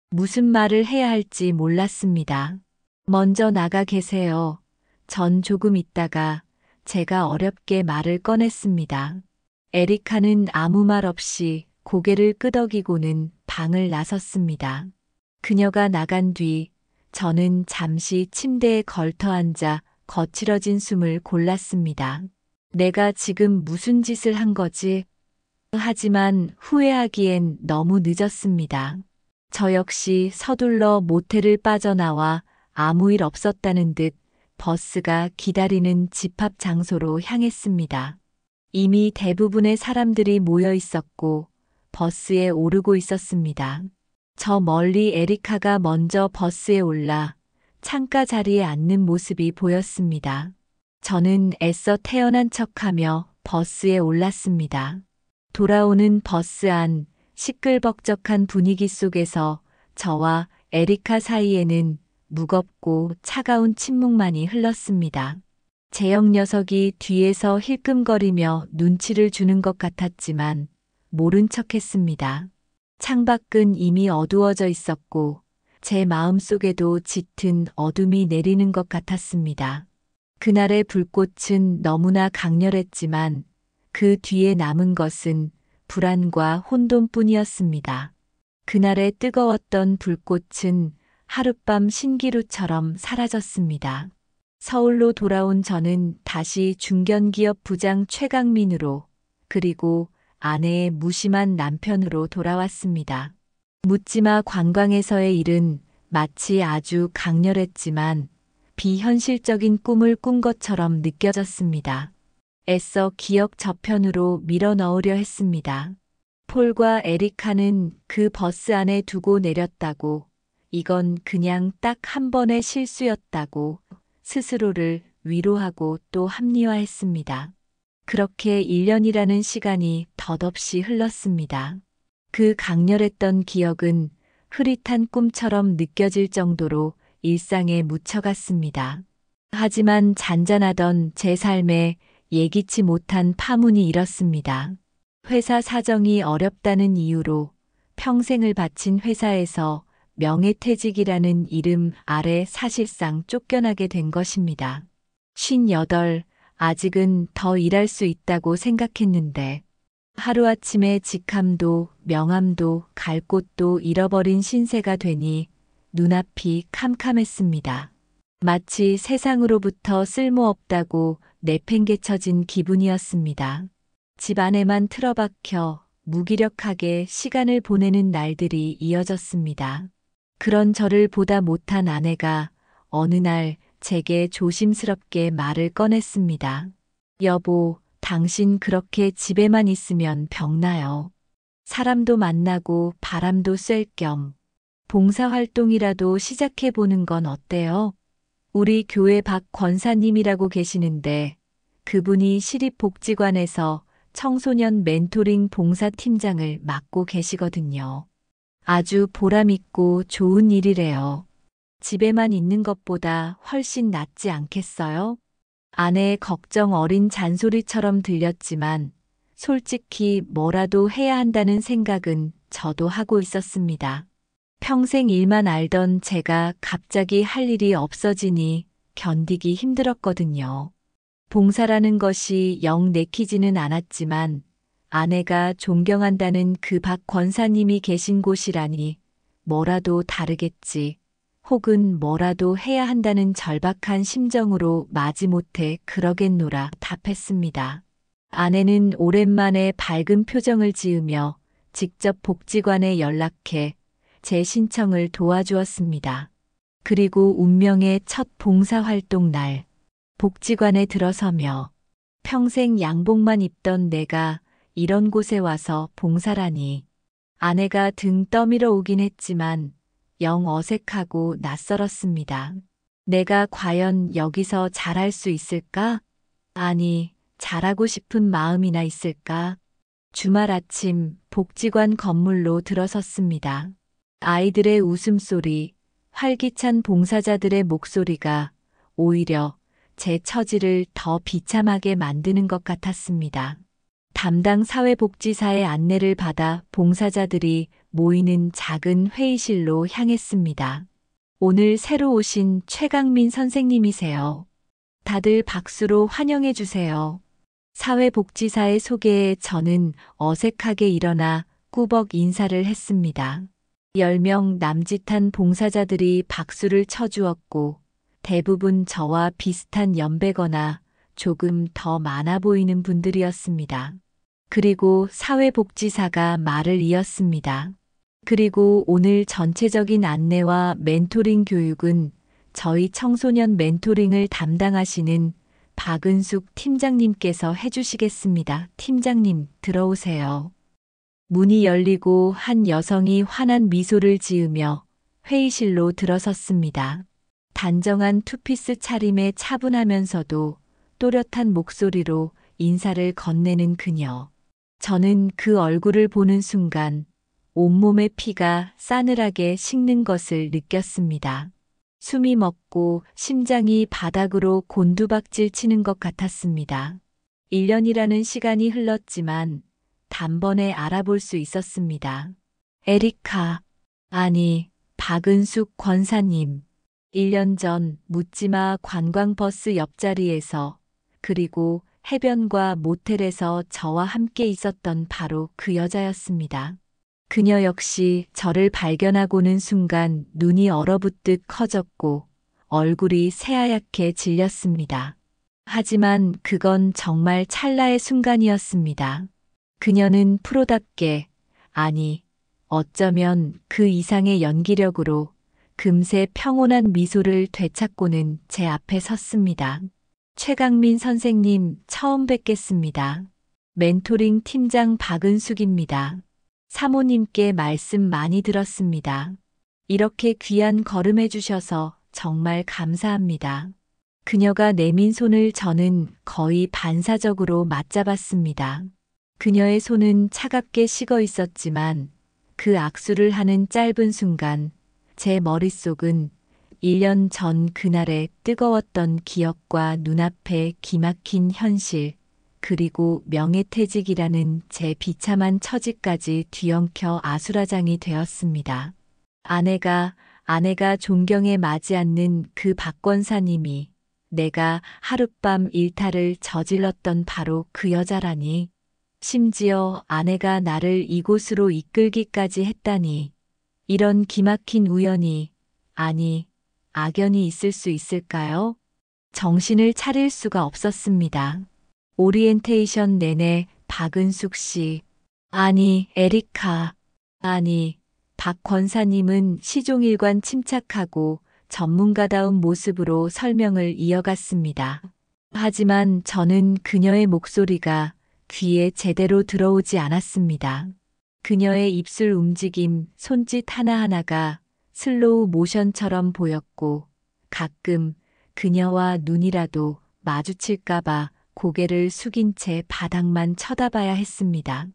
무슨 말을 해야 할지 몰랐습니다. 먼저 나가 계세요. 전 조금 있다가 제가 어렵게 말을 꺼냈습니다. 에리카는 아무 말 없이 고개를 끄덕이고는 방을 나섰습니다. 그녀가 나간 뒤 저는 잠시 침대에 걸터 앉아 거칠어진 숨을 골랐습니다. 내가 지금 무슨 짓을 한 거지? 하지만 후회하기엔 너무 늦었습니다. 저 역시 서둘러 모텔을 빠져나와 아무 일 없었다는 듯 버스가 기다리는 집합 장소로 향했습니다. 이미 대부분의 사람들이 모여 있었고 버스에 오르고 있었습니다. 저 멀리 에리카가 먼저 버스에 올라 창가 자리에 앉는 모습이 보였습니다. 저는 애써 태어난 척하며 버스에 올랐습니다. 돌아오는 버스 안 시끌벅적한 분위기 속에서 저와 에리카 사이에는 무겁고 차가운 침묵만이 흘렀습니다. 재영 녀석이 뒤에서 힐끔거리며 눈치를 주는 것 같았지만 모른 척했습니다. 창밖은 이미 어두워져 있었고 제 마음속에도 짙은 어둠이 내리는 것 같았습니다. 그날의 불꽃은 너무나 강렬했지만 그 뒤에 남은 것은 불안과 혼돈뿐이었습니다. 그날의 뜨거웠던 불꽃은 하룻밤 신기루처럼 사라졌습니다. 서울로 돌아온 저는 다시 중견기업 부장 최강민으로, 그리고 아내의 무심한 남편으로 돌아왔습니다. 묻지마 관광에서의 일은 마치 아주 강렬했지만 비현실적인 꿈을 꾼 것처럼 느껴졌습니다. 애써 기억 저편으로 밀어 넣으려 했습니다. 폴과 에리카는 그 버스 안에 두고 내렸다고, 이건 그냥 딱 한 번의 실수였다고 스스로를 위로하고 또 합리화했습니다. 그렇게 1년이라는 시간이 덧없이 흘렀습니다. 그 강렬했던 기억은 흐릿한 꿈처럼 느껴질 정도로 일상에 묻혀갔습니다. 하지만 잔잔하던 제 삶에 예기치 못한 파문이 일었습니다. 회사 사정이 어렵다는 이유로 평생을 바친 회사에서 명예퇴직이라는 이름 아래 사실상 쫓겨나게 된 것입니다. 58, 아직은 더 일할 수 있다고 생각했는데 하루아침에 직함도 명함도 갈 곳도 잃어버린 신세가 되니 눈앞이 캄캄했습니다. 마치 세상으로부터 쓸모없다고 내팽개쳐진 기분이었습니다. 집 안에만 틀어박혀 무기력하게 시간을 보내는 날들이 이어졌습니다. 그런 저를 보다 못한 아내가 어느 날 제게 조심스럽게 말을 꺼냈습니다. 여보, 당신 그렇게 집에만 있으면 병나요. 사람도 만나고 바람도 쐴 겸 봉사활동이라도 시작해보는 건 어때요? 우리 교회 박 권사님이라고 계시는데 그분이 시립복지관에서 청소년 멘토링 봉사팀장을 맡고 계시거든요. 아주 보람있고 좋은 일이래요. 집에만 있는 것보다 훨씬 낫지 않겠어요? 아내의 걱정 어린 잔소리처럼 들렸지만 솔직히 뭐라도 해야 한다는 생각은 저도 하고 있었습니다. 평생 일만 알던 제가 갑자기 할 일이 없어지니 견디기 힘들었거든요. 봉사라는 것이 영 내키지는 않았지만 아내가 존경한다는 그 박 권사님이 계신 곳이라니 뭐라도 다르겠지, 혹은 뭐라도 해야 한다는 절박한 심정으로 마지못해 그러겠노라 답했습니다. 아내는 오랜만에 밝은 표정을 지으며 직접 복지관에 연락해 제 신청을 도와주었습니다. 그리고 운명의 첫 봉사활동 날, 복지관에 들어서며 평생 양복만 입던 내가 이런 곳에 와서 봉사라니. 아내가 등 떠밀어 오긴 했지만 영 어색하고 낯설었습니다. 내가 과연 여기서 잘할 수 있을까? 아니, 잘하고 싶은 마음이나 있을까? 주말 아침 복지관 건물로 들어섰습니다. 아이들의 웃음소리, 활기찬 봉사자들의 목소리가 오히려 제 처지를 더 비참하게 만드는 것 같았습니다. 담당 사회복지사의 안내를 받아 봉사자들이 모이는 작은 회의실로 향했습니다. 오늘 새로 오신 최강민 선생님이세요. 다들 박수로 환영해 주세요. 사회복지사의 소개에 저는 어색하게 일어나 꾸벅 인사를 했습니다. 10명 남짓한 봉사자들이 박수를 쳐주었고 대부분 저와 비슷한 연배거나 조금 더 많아 보이는 분들이었습니다. 그리고 사회복지사가 말을 이었습니다. 그리고 오늘 전체적인 안내와 멘토링 교육은 저희 청소년 멘토링을 담당하시는 박은숙 팀장님께서 해주시겠습니다. 팀장님, 들어오세요. 문이 열리고 한 여성이 환한 미소를 지으며 회의실로 들어섰습니다. 단정한 투피스 차림에 차분하면서도 또렷한 목소리로 인사를 건네는 그녀. 저는 그 얼굴을 보는 순간 온몸의 피가 싸늘하게 식는 것을 느꼈습니다. 숨이 멎고 심장이 바닥으로 곤두박질 치는 것 같았습니다. 1년이라는 시간이 흘렀지만 단번에 알아볼 수 있었습니다. 에리카, 아니, 박은숙 권사님. 1년 전 묻지마 관광버스 옆자리에서, 그리고 해변과 모텔에서 저와 함께 있었던 바로 그 여자였습니다. 그녀 역시 저를 발견하고는 순간 눈이 얼어붙듯 커졌고 얼굴이 새하얗게 질렸습니다. 하지만 그건 정말 찰나의 순간이었습니다. 그녀는 프로답게, 아니, 어쩌면 그 이상의 연기력으로 금세 평온한 미소를 되찾고는 제 앞에 섰습니다. 최강민 선생님, 처음 뵙겠습니다. 멘토링 팀장 박은숙입니다. 사모님께 말씀 많이 들었습니다. 이렇게 귀한 걸음해 주셔서 정말 감사합니다. 그녀가 내민 손을 저는 거의 반사적으로 맞잡았습니다. 그녀의 손은 차갑게 식어 있었지만 그 악수를 하는 짧은 순간 제 머릿속은 1년 전 그날의 뜨거웠던 기억과 눈앞에 기막힌 현실, 그리고 명예퇴직이라는 제 비참한 처지까지 뒤엉켜 아수라장이 되었습니다. 아내가 존경에 맞지 않는 그 박 권사님이 내가 하룻밤 일탈을 저질렀던 바로 그 여자라니. 심지어 아내가 나를 이곳으로 이끌기까지 했다니. 이런 기막힌 우연이, 아니, 악연이 있을 수 있을까요? 정신을 차릴 수가 없었습니다. 오리엔테이션 내내 박은숙 씨, 아니, 에리카, 아니, 박 권사님은 시종일관 침착하고 전문가다운 모습으로 설명을 이어갔습니다. 하지만 저는 그녀의 목소리가 귀에 제대로 들어오지 않았습니다. 그녀의 입술 움직임, 손짓 하나하나가 슬로우 모션처럼 보였고 가끔 그녀와 눈이라도 마주칠까봐 고개를 숙인 채 바닥만 쳐다봐야 했습니다.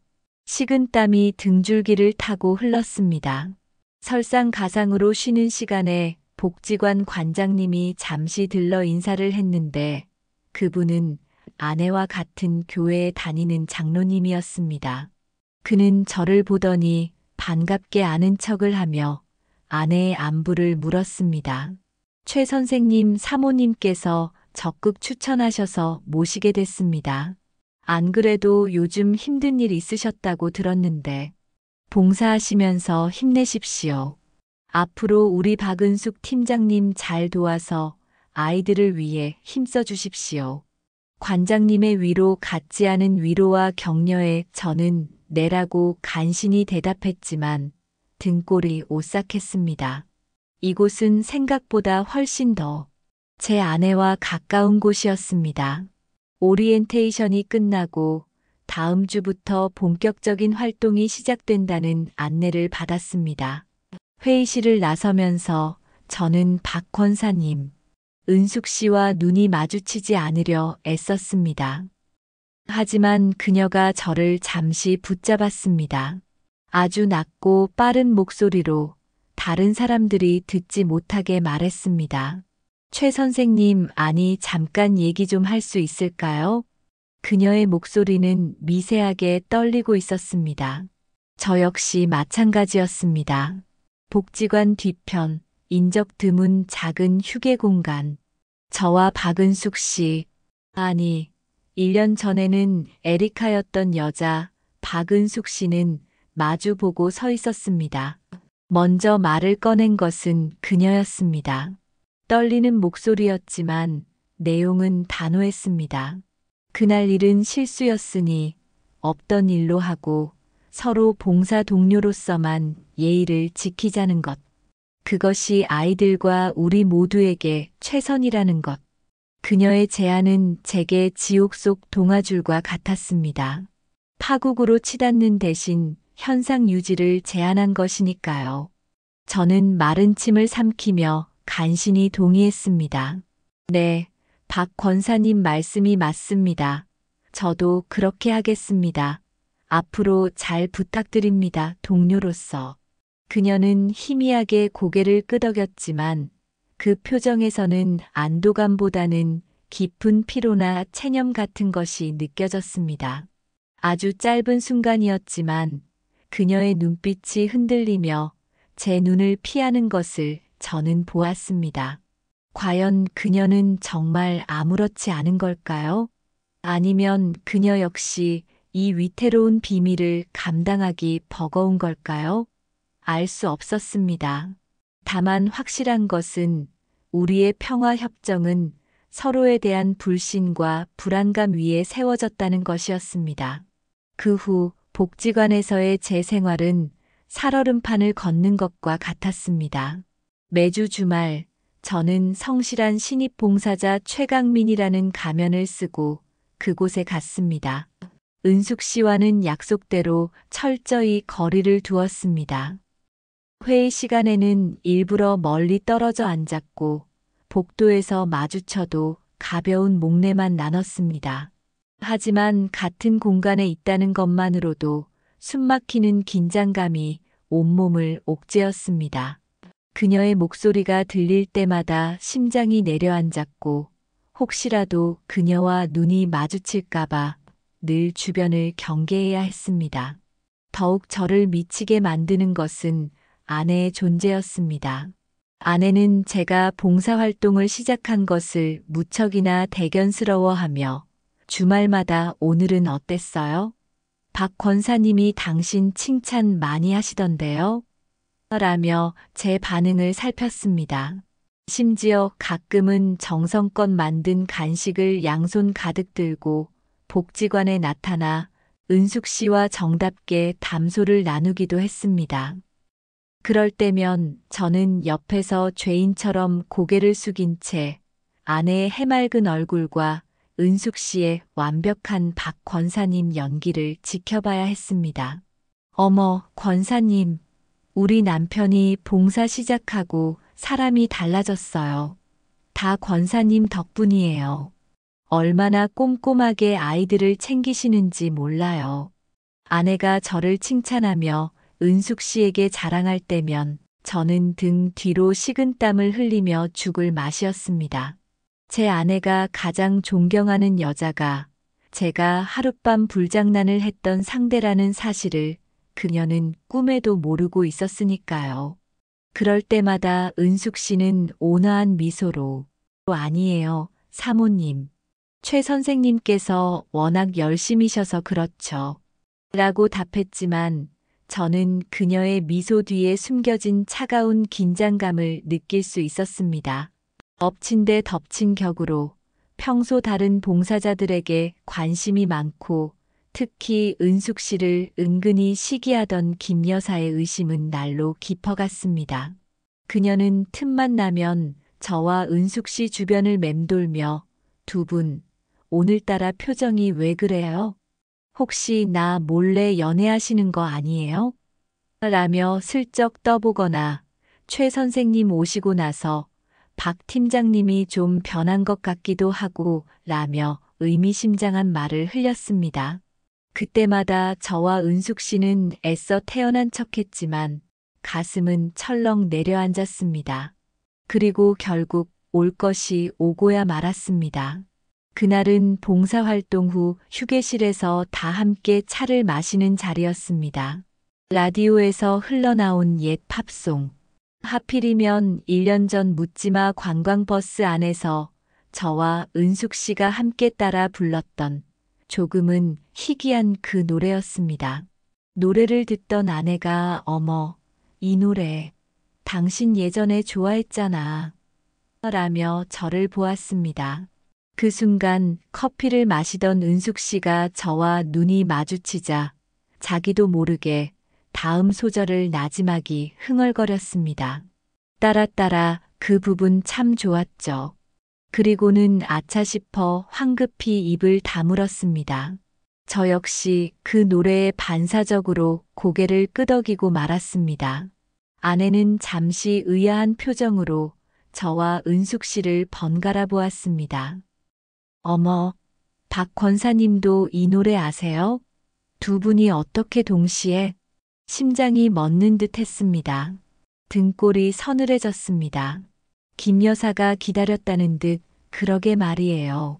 식은땀이 등줄기를 타고 흘렀습니다. 설상가상으로 쉬는 시간에 복지관 관장님이 잠시 들러 인사를 했는데 그분은 아내와 같은 교회에 다니는 장로님이었습니다. 그는 저를 보더니 반갑게 아는 척을 하며 아내의 안부를 물었습니다. 최 선생님 사모님께서 적극 추천하셔서 모시게 됐습니다. 안 그래도 요즘 힘든 일 있으셨다고 들었는데 봉사하시면서 힘내십시오. 앞으로 우리 박은숙 팀장님 잘 도와서 아이들을 위해 힘써 주십시오. 관장님의 위로 같지 않은 위로와 격려에 저는 네라고 간신히 대답했지만 등골이 오싹했습니다. 이곳은 생각보다 훨씬 더 제 아내와 가까운 곳이었습니다. 오리엔테이션이 끝나고 다음 주부터 본격적인 활동이 시작된다는 안내를 받았습니다. 회의실을 나서면서 저는 박 권사님, 은숙 씨와 눈이 마주치지 않으려 애썼습니다. 하지만 그녀가 저를 잠시 붙잡았습니다. 아주 낮고 빠른 목소리로 다른 사람들이 듣지 못하게 말했습니다. 최 선생님, 아니, 잠깐 얘기 좀 할 수 있을까요? 그녀의 목소리는 미세하게 떨리고 있었습니다. 저 역시 마찬가지였습니다. 복지관 뒤편, 인적 드문 작은 휴게 공간. 저와 박은숙 씨, 아니, 1년 전에는 에리카였던 여자 박은숙 씨는 마주보고 서 있었습니다. 먼저 말을 꺼낸 것은 그녀였습니다. 떨리는 목소리였지만 내용은 단호했습니다. 그날 일은 실수였으니 없던 일로 하고 서로 봉사 동료로서만 예의를 지키자는 것. 그것이 아이들과 우리 모두에게 최선이라는 것. 그녀의 제안은 제게 지옥 속 동화줄과 같았습니다. 파국으로 치닫는 대신 현상 유지를 제안한 것이니까요. 저는 마른 침을 삼키며 간신히 동의했습니다. 네, 박 권사님 말씀이 맞습니다. 저도 그렇게 하겠습니다. 앞으로 잘 부탁드립니다, 동료로서. 그녀는 희미하게 고개를 끄덕였지만 그 표정에서는 안도감보다는 깊은 피로나 체념 같은 것이 느껴졌습니다. 아주 짧은 순간이었지만 그녀의 눈빛이 흔들리며 제 눈을 피하는 것을 저는 보았습니다. 과연 그녀는 정말 아무렇지 않은 걸까요? 아니면 그녀 역시 이 위태로운 비밀을 감당하기 버거운 걸까요? 알 수 없었습니다. 다만 확실한 것은 우리의 평화 협정은 서로에 대한 불신과 불안감 위에 세워졌다는 것이었습니다. 그 후 복지관에서의 제 생활은 살얼음판을 걷는 것과 같았습니다. 매주 주말 저는 성실한 신입 봉사자 최강민이라는 가면을 쓰고 그곳에 갔습니다. 은숙 씨와는 약속대로 철저히 거리를 두었습니다. 회의 시간에는 일부러 멀리 떨어져 앉았고 복도에서 마주쳐도 가벼운 목례만 나눴습니다. 하지만 같은 공간에 있다는 것만으로도 숨막히는 긴장감이 온몸을 옥죄었습니다. 그녀의 목소리가 들릴 때마다 심장이 내려앉았고 혹시라도 그녀와 눈이 마주칠까봐 늘 주변을 경계해야 했습니다. 더욱 저를 미치게 만드는 것은 아내의 존재였습니다. 아내는 제가 봉사활동을 시작한 것을 무척이나 대견스러워하며 주말마다 오늘은 어땠어요? 박 권사님이 당신 칭찬 많이 하시던데요? 라며 제 반응을 살폈습니다. 심지어 가끔은 정성껏 만든 간식을 양손 가득 들고 복지관에 나타나 은숙 씨와 정답게 담소를 나누기도 했습니다. 그럴 때면 저는 옆에서 죄인처럼 고개를 숙인 채 아내의 해맑은 얼굴과 은숙 씨의 완벽한 박 권사님 연기를 지켜봐야 했습니다. 어머, 권사님, 우리 남편이 봉사 시작하고 사람이 달라졌어요. 다 권사님 덕분이에요. 얼마나 꼼꼼하게 아이들을 챙기시는지 몰라요. 아내가 저를 칭찬하며 은숙 씨에게 자랑할 때면 저는 등 뒤로 식은땀을 흘리며 죽을 맛이었습니다. 제 아내가 가장 존경하는 여자가 제가 하룻밤 불장난을 했던 상대라는 사실을 그녀는 꿈에도 모르고 있었으니까요. 그럴 때마다 은숙 씨는 온화한 미소로 아니에요, 사모님. 최 선생님께서 워낙 열심히셔서 그렇죠. 라고 답했지만 저는 그녀의 미소 뒤에 숨겨진 차가운 긴장감을 느낄 수 있었습니다. 엎친 데 덮친 격으로 평소 다른 봉사자들에게 관심이 많고 특히 은숙 씨를 은근히 시기하던 김 여사의 의심은 날로 깊어갔습니다. 그녀는 틈만 나면 저와 은숙 씨 주변을 맴돌며 두 분, 오늘따라 표정이 왜 그래요? 혹시 나 몰래 연애하시는 거 아니에요? 라며 슬쩍 떠보거나 최 선생님 오시고 나서 박 팀장님이 좀 변한 것 같기도 하고 라며 의미심장한 말을 흘렸습니다. 그때마다 저와 은숙 씨는 애써 태어난 척했지만 가슴은 철렁 내려앉았습니다. 그리고 결국 올 것이 오고야 말았습니다. 그날은 봉사활동 후 휴게실에서 다 함께 차를 마시는 자리였습니다. 라디오에서 흘러나온 옛 팝송. 하필이면 1년 전 묻지마 관광버스 안에서 저와 은숙 씨가 함께 따라 불렀던 조금은 희귀한 그 노래였습니다. 노래를 듣던 아내가 어머, 이 노래 당신 예전에 좋아했잖아. 라며 저를 보았습니다. 그 순간 커피를 마시던 은숙 씨가 저와 눈이 마주치자 자기도 모르게 다음 소절을 나지막이 흥얼거렸습니다. 따라 그 부분 참 좋았죠. 그리고는 아차 싶어 황급히 입을 다물었습니다. 저 역시 그 노래에 반사적으로 고개를 끄덕이고 말았습니다. 아내는 잠시 의아한 표정으로 저와 은숙 씨를 번갈아 보았습니다. 어머, 박 권사님도 이 노래 아세요? 두 분이 어떻게 동시에? 심장이 멎는 듯 했습니다. 등골이 서늘해졌습니다. 김 여사가 기다렸다는 듯 그러게 말이에요.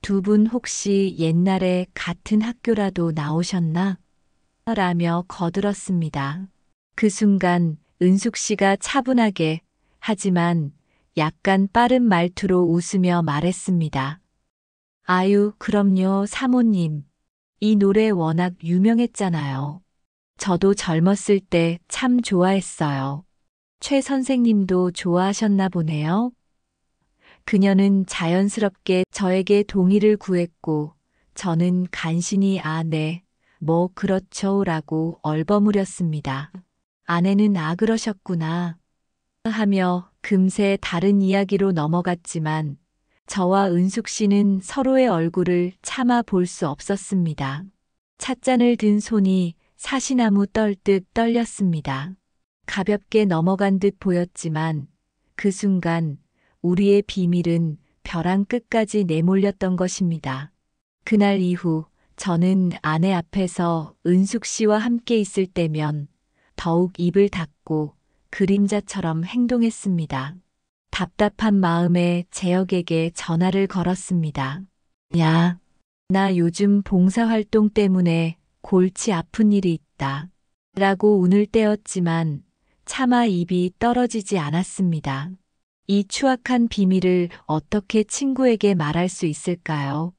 두 분 혹시 옛날에 같은 학교라도 나오셨나? 라며 거들었습니다. 그 순간 은숙 씨가 차분하게 하지만 약간 빠른 말투로 웃으며 말했습니다. 아유, 그럼요, 사모님. 이 노래 워낙 유명했잖아요. 저도 젊었을 때 참 좋아했어요. 최 선생님도 좋아하셨나 보네요. 그녀는 자연스럽게 저에게 동의를 구했고, 저는 간신히 네, 뭐 그렇죠 라고 얼버무렸습니다. 아내는 그러셨구나 하며 금세 다른 이야기로 넘어갔지만, 저와 은숙 씨는 서로의 얼굴을 차마 볼 수 없었습니다. 찻잔을 든 손이 사시나무 떨듯 떨렸습니다. 가볍게 넘어간 듯 보였지만 그 순간 우리의 비밀은 벼랑 끝까지 내몰렸던 것입니다. 그날 이후 저는 아내 앞에서 은숙 씨와 함께 있을 때면 더욱 입을 닫고 그림자처럼 행동했습니다. 답답한 마음에 재혁에게 전화를 걸었습니다. 야, 나 요즘 봉사활동 때문에 골치 아픈 일이 있다. 라고 운을 떼었지만 차마 입이 떨어지지 않았습니다. 이 추악한 비밀을 어떻게 친구에게 말할 수 있을까요?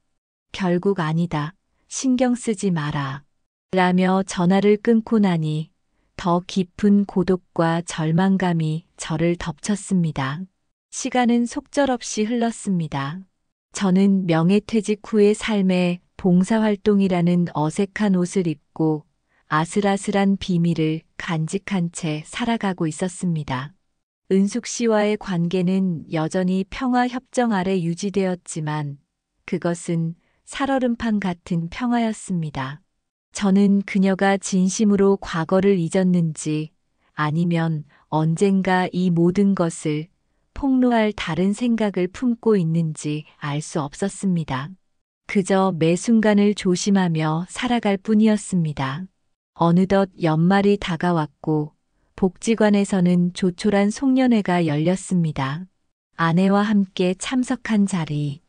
결국 아니다. 신경 쓰지 마라. 라며 전화를 끊고 나니 더 깊은 고독과 절망감이 저를 덮쳤습니다. 시간은 속절없이 흘렀습니다. 저는 명예퇴직 후의 삶에 봉사활동이라는 어색한 옷을 입고 아슬아슬한 비밀을 간직한 채 살아가고 있었습니다. 은숙 씨와의 관계는 여전히 평화협정 아래 유지되었지만 그것은 살얼음판 같은 평화였습니다. 저는 그녀가 진심으로 과거를 잊었는지 아니면 언젠가 이 모든 것을 폭로할 다른 생각을 품고 있는지 알 수 없었습니다. 그저 매 순간을 조심하며 살아갈 뿐이었습니다. 어느덧 연말이 다가왔고 복지관에서는 조촐한 송년회가 열렸습니다. 아내와 함께 참석한 자리.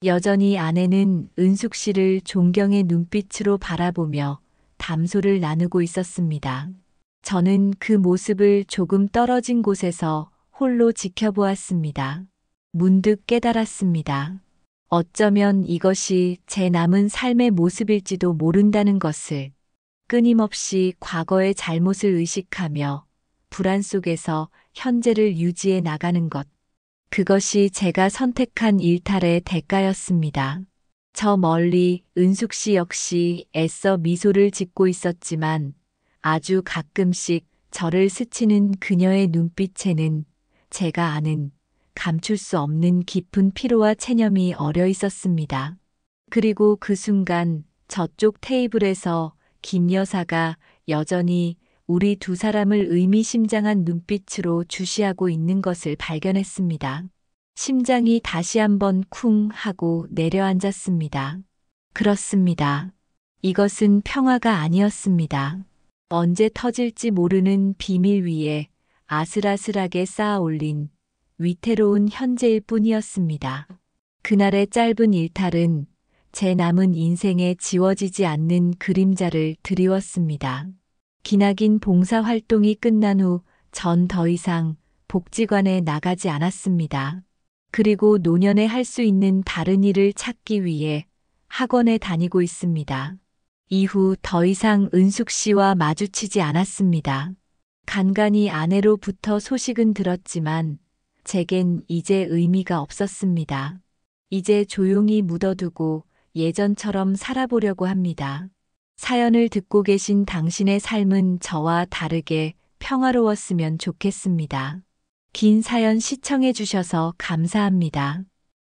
여전히 아내는 은숙 씨를 존경의 눈빛으로 바라보며 담소를 나누고 있었습니다. 저는 그 모습을 조금 떨어진 곳에서 홀로 지켜보았습니다. 문득 깨달았습니다. 어쩌면 이것이 제 남은 삶의 모습일지도 모른다는 것을. 끊임없이 과거의 잘못을 의식하며 불안 속에서 현재를 유지해 나가는 것. 그것이 제가 선택한 일탈의 대가였습니다. 저 멀리 은숙 씨 역시 애써 미소를 짓고 있었지만 아주 가끔씩 저를 스치는 그녀의 눈빛에는 제가 아는 감출 수 없는 깊은 피로와 체념이 어려 있었습니다. 그리고 그 순간 저쪽 테이블에서 김 여사가 여전히 우리 두 사람을 의미심장한 눈빛으로 주시하고 있는 것을 발견했습니다. 심장이 다시 한번 쿵 하고 내려앉았습니다. 그렇습니다. 이것은 평화가 아니었습니다. 언제 터질지 모르는 비밀 위에 아슬아슬하게 쌓아 올린 위태로운 현재일 뿐이었습니다. 그날의 짧은 일탈은 제 남은 인생에 지워지지 않는 그림자를 드리웠습니다. 기나긴 봉사활동이 끝난 후 전 더 이상 복지관에 나가지 않았습니다. 그리고 노년에 할 수 있는 다른 일을 찾기 위해 학원에 다니고 있습니다. 이후 더 이상 은숙 씨와 마주치지 않았습니다. 간간히 아내로부터 소식은 들었지만 제겐 이제 의미가 없었습니다. 이제 조용히 묻어두고 예전처럼 살아보려고 합니다. 사연을 듣고 계신 당신의 삶은 저와 다르게 평화로웠으면 좋겠습니다. 긴 사연 시청해 주셔서 감사합니다.